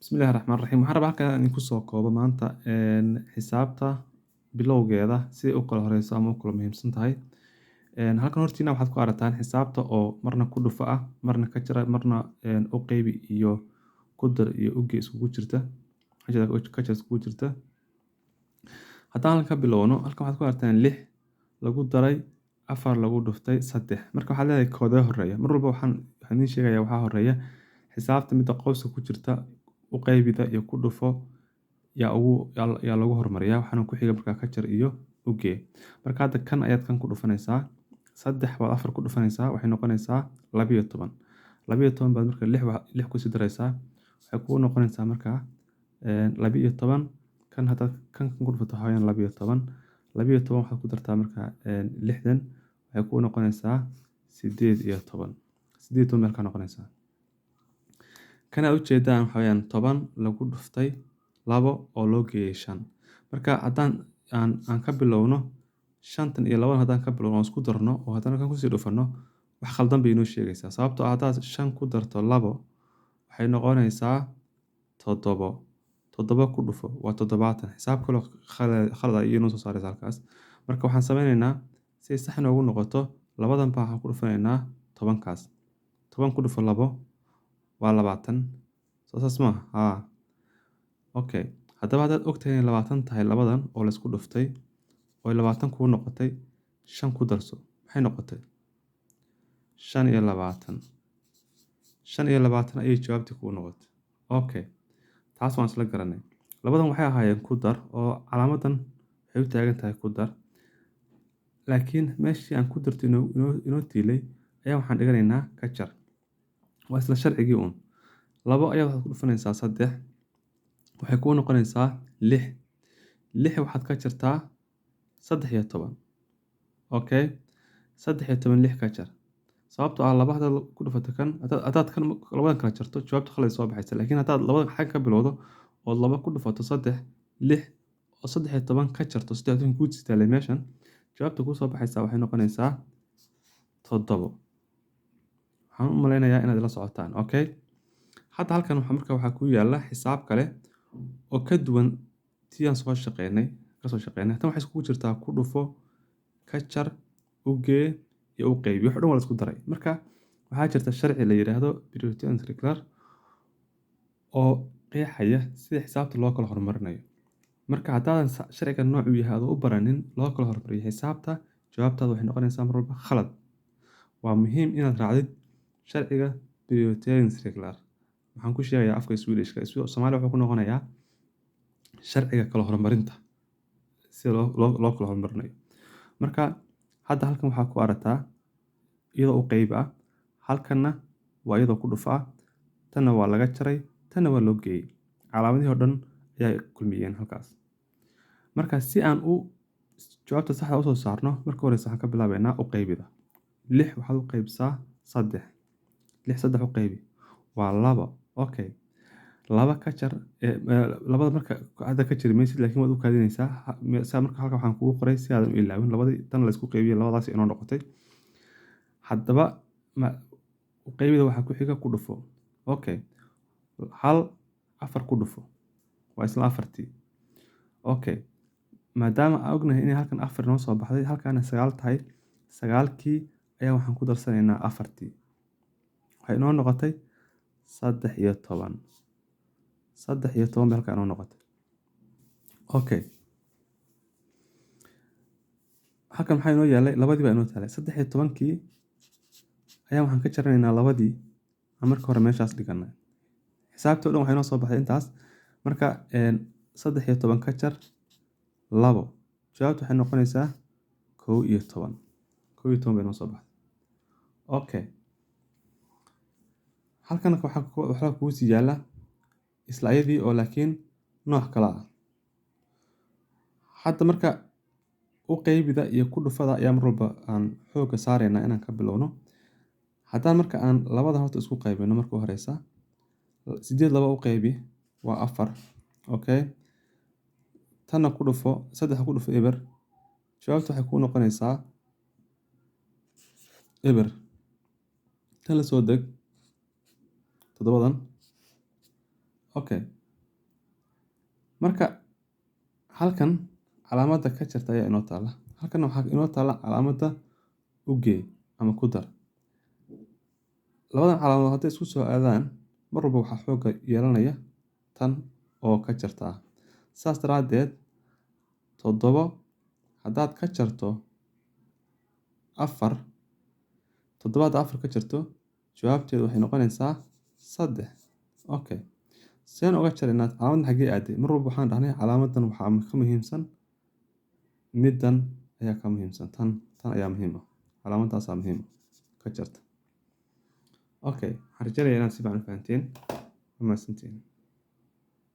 بسم الله الرحمن الرحيم waxaan rabaa halkan inaan kusoo koobo maanta xisaabta bilowgeeda siday u kala horeyso ama u kala muhiimsan tahay halkan hortiina waxaad ku aragtaan xisaabta oo marna ku dhufo ah marna ka jara marna u qeybi iyo ku dar iyo u gee iskugu jirta ka jar iskugu jirta haddaan halkan ka bilowno halkan waxaad ku aragtaan 6 lagu daray 4 lagu dhuftay 3 marka waxaad leedahay koodee horeeya mar walba waxaan idiin sheegayaa waxaa horeeya xisaabta midda qowska ku jirta u qaybida iyo ku dhufo yaa lagu hormariyaa waxaana ku xiga markaa ka jar iyo u gee marka hadda kan ayaad kan ku dhufanaysaa 3 baad 4 ku dhufanaysaa waxay noqonaysaa 12 12 baad marka 6 ku sii daraysaa waxay kuu noqonaysaa markaa 12 kan haddaad kan ku dhufato waxaa weeyaan 12 waxaad ku dartaa markaa 60 waxay kuu noqonaysaa 18 meel ka noqonaysaa kana ujeedaan waxa weeyaan 10 lagu dhuftay 2 oo loo geeyay 5 marka haddaan aan ka bilowno 5 iyo 2 haddaan ka bilowno oo isku darno oo haddana kan kusii dhufano wax khaldan bay inoo sheegaysaa sababtoo ah haddaad 5 ku darto 2 waxay noqonaysaa 7 ku dhufo waa 70 xisaab kaloo khalad ah inoo soo saaraysa halkaas marka waxaan sameynaynaa si ay sax inoogu noqoto labadan baa waxaan ku dhufanaynaa 10kaas 10 ku dhufo 2 waa 20 soo saas maaha haa okay haddaba haddaad ogtahay inay 20 tahay labadan oo la isku dhuftay oo 20 kuu noqotay 5 ku darso maxay noqotay 25 ayay jawaabtii kuu noqotay okay taas waan isla garanay labadan waxay ahaayeen ku dar oo calaamadan waxay u taagan tahay ku dar laakiin meeshii aan ku darto inoo tiilay ayaa waxaan dhiganaynaa ka jar waa isla sharcigii uun 2 ayaa waxaad ku dhufanaysaa 3 waxay kuu noqonaysaa 6 waxaad ka jartaa 13 okay 13 6 ka jar sababtoo ah 2 haddaad ku dhufato kan haddaad kan labadan kala jarto jawaabta khalad soo baxaysa laakiin haddaad labadan xag ka bilowdo oo 2 ku dhufato 3 6 oo 13 ka jarto 13 guud sitaalay meeshan jawaabta kuu soo baxaysa waxay noqonaysaa 7 waxaan u maleynayaa inaad la socotaan okay hadda halkan waxaa ku yaala xisaab kale oo ka duwan tii aan soo shaqeynay tan waxay iskugu jirtaa ku dhufo ka jar u gee iyo u qaybi wax dhan waa la isku daray marka waxaa jirta sharci la yiraahdo priority integral oo qeexaya sida xisaabta loo kala hormarinayo marka haddaadan sharciga nooc uu yahay u baranin loo kala hormariyo xisaabta jawaabtaadu waxay noqonaysaa mar walba khalad waa muhiim inaad raacdid sharciga priority integral waxaan ku sheegayaa afka Swedish-ka Soomaaliya wuxuu ku noqonayaa sharciga kala hormarinta si loo kala hormarinayo marka hadda halkan waxaa ku aragtaa iyadoo u qayb ah halkanna waa iyadoo ku dhufo ah tanna waa laga jaray tanna waa loo geeyay calaamadihii oo dhan ayaa kulmiyeen halkaas marka si aan jawaabta saxda u soo saarno marka horeysa waxaan ka bilaabaynaa u qaybida 6 waxaad u qaybisaa 3 6 u qaybi waa 2 okay 2 ka jar labada marka hadda ka jiri maysid laakiin waad u kaadinaysaa marka halka waxaan kugu qoray si aadan u ilaawin labadii tan la isku qaybiyay labadaas inoo noqotay haddaba u qaybida waxaa ku xiga ku dhufo okay 4 ku dhufo waa isla 4tii okay maadaama aan ognahay inay halkan 4 noo soo baxday halkaana 9 tahay 9kii ayaa waxaan ku darsanaynaa 4tii waxay inoo noqotay 13 bay halkan inoo noqotay okay halkan maxaa inoo yaalay labadii baa inoo taalay 13kii ayaa waxaan ka jaranaynaa labadii aan marka hore meeshaas dhiganay xisaabta oo dhan waxay inoo soo baxday intaas marka 13 ka jar 2 jawaabtu waxay noqonaysaa 11 bay inoo soo baxday okay halkan waxaa kugu sii yaala isla ayadii oo laakiin nooc kala ah hadda marka u qaybida iyo ku dhufada ayaa mar walba aan xooga saaraynaa inaan ka bilowno haddaan marka aan labada horta isku qaybino marka horeysa 8 2 u qaybi waa 4 okay tanna ku dhufo 3 ku dhufo eber jawaabtu waxay kuu noqonaysaa eber tan la soo deg 7 Okay. Marka halkan calaamada ka jarta ayaa inoo taala. Halkan waxaa inoo taala calaamada u gee ama ku dar. Labadan calaamadood hadday isku soo aadaan, mar walba waxaa xooga yeelanaya tan oo ka jarta ah. Saas daraaddeed 7 haddaad ka jarto 4, 7 haddaad 4 ka jarto, jawaabteedu waxay noqonaysaa 3. Okay. Seen uga jaraynaa calaamadan xaggee aaday? Mar walba waxaan dhahnay calaamadan waxaa ka muhiimsan middan ayaa ka muhiimsan. Tan ayaa muhiim ah. Calaamadaasaa muhiim ah. Ka jarta. Okay. Waxaan rajaynayaa inaad si fiican u fahanteen. Waa mahadsantihiin.